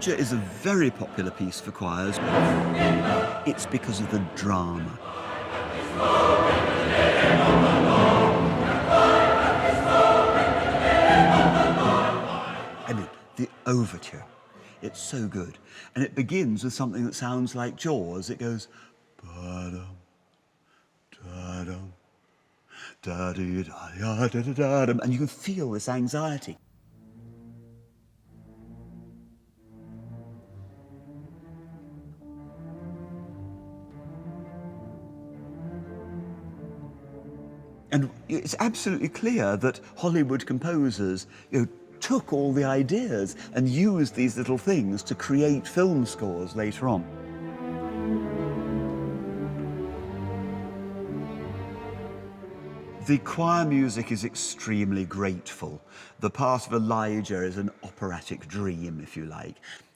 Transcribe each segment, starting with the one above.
Elijah is a very popular piece for choirs. It's because of the drama. I mean, the overture. It's so good. And it begins with something that sounds like Jaws. It goes, ba-dum, da-dum, da-dee-da-ya-da-da-da-dum, and you can feel this anxiety. And it's absolutely clear that Hollywood composers, took all the ideas and used these little things to create film scores later on. The choir music is extremely grateful. The part of Elijah is an operatic dream, if you like.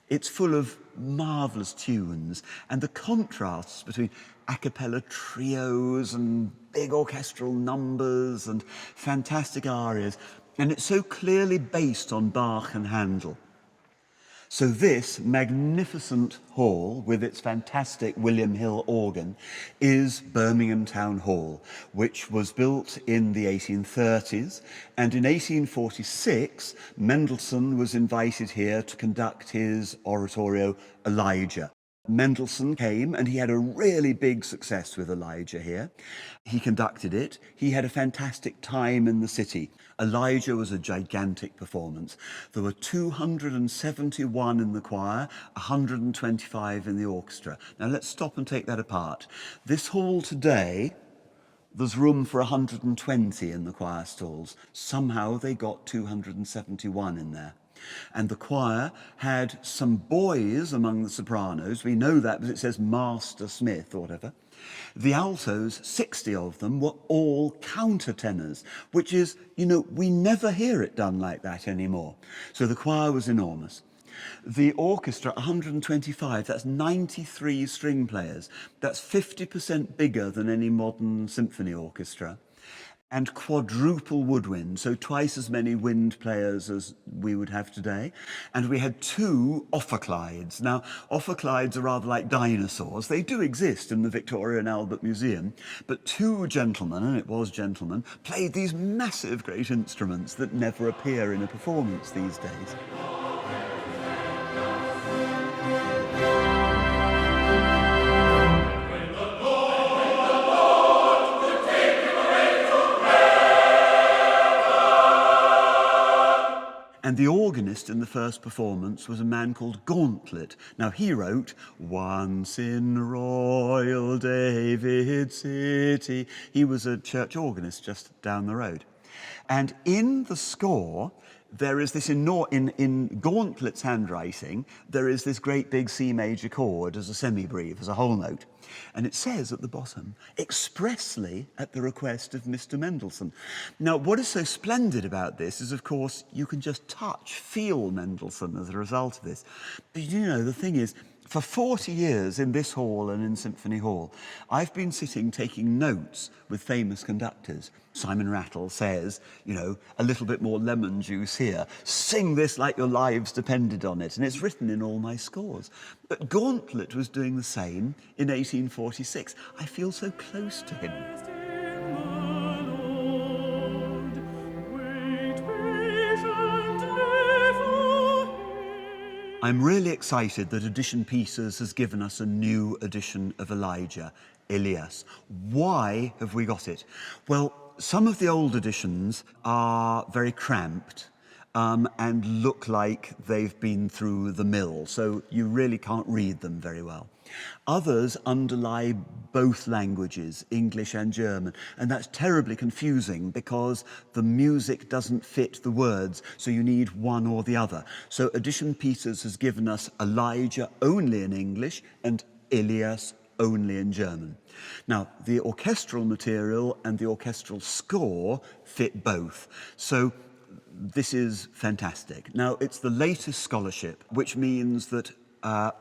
It's full of marvellous tunes, and the contrasts between a cappella trios and big orchestral numbers and fantastic arias, and it's so clearly based on Bach and Handel. So this magnificent hall with its fantastic William Hill organ is Birmingham Town Hall, which was built in the 1830s, and in 1846 Mendelssohn was invited here to conduct his oratorio Elijah. Mendelssohn came and he had a really big success with Elijah here. He conducted it. He had a fantastic time in the city. Elijah was a gigantic performance. There were 271 in the choir, 125 in the orchestra. Now let's stop and take that apart. This hall today, there's room for 120 in the choir stalls. Somehow they got 271 in there. And the choir had some boys among the sopranos. We know that because it says Master Smith or whatever. The altos, 60 of them, were all countertenors, which is, we never hear it done like that anymore. So the choir was enormous. The orchestra, 125, that's 93 string players. That's 50% bigger than any modern symphony orchestra. And quadruple woodwind, so twice as many wind players as we would have today. And we had 2 ophicleids. Now, ophicleids are rather like dinosaurs. They do exist in the Victoria and Albert Museum, but 2 gentlemen, and it was gentlemen, played these massive great instruments that never appear in a performance these days. And the organist in the first performance was a man called Gauntlet. Now, he wrote, "Once in Royal David City." He was a church organist just down the road. And in the score, there is this, in Gauntlet's handwriting, there is this great big C major chord as a semibreve, as a whole note. And it says at the bottom, expressly at the request of Mr. Mendelssohn. Now, what is so splendid about this is, of course, you can just feel Mendelssohn as a result of this. But the thing is, for 40 years in this hall and in Symphony Hall, I've been sitting taking notes with famous conductors. Simon Rattle says, a little bit more lemon juice here. Sing this like your lives depended on it. And it's written in all my scores. But Gauntlet was doing the same in 1846. I feel so close to him. I'm really excited that Edition Peters has given us a new edition of Elijah, Elias. Why have we got it? Well, some of the old editions are very cramped and look like they've been through the mill, so you really can't read them very well. Others underlie both languages, English and German, and that's terribly confusing because the music doesn't fit the words, so you need one or the other. So Edition Peters has given us Elijah only in English and Elias only in German. Now, the orchestral material and the orchestral score fit both. So this is fantastic. Now, it's the latest scholarship, which means that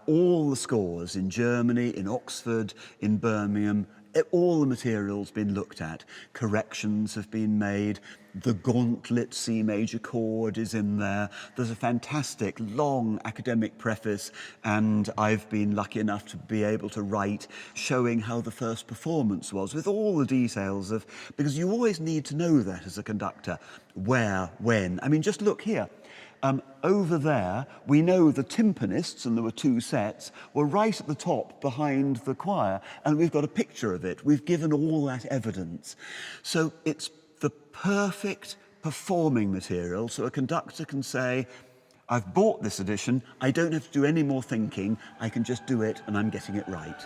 all the scores in Germany, in Oxford, in Birmingham, all the material's been looked at. Corrections have been made. The gauntlet C major chord is in there. There's a fantastic long academic preface, and I've been lucky enough to be able to write showing how the first performance was, with all the details of, because you always need to know that as a conductor, where, when. I mean, just look here. Over there, we know the timpanists, and there were 2 sets, were right at the top behind the choir, and we've got a picture of it. We've given all that evidence. So it's the perfect performing material, so a conductor can say, I've bought this edition, I don't have to do any more thinking, I can just do it and I'm getting it right.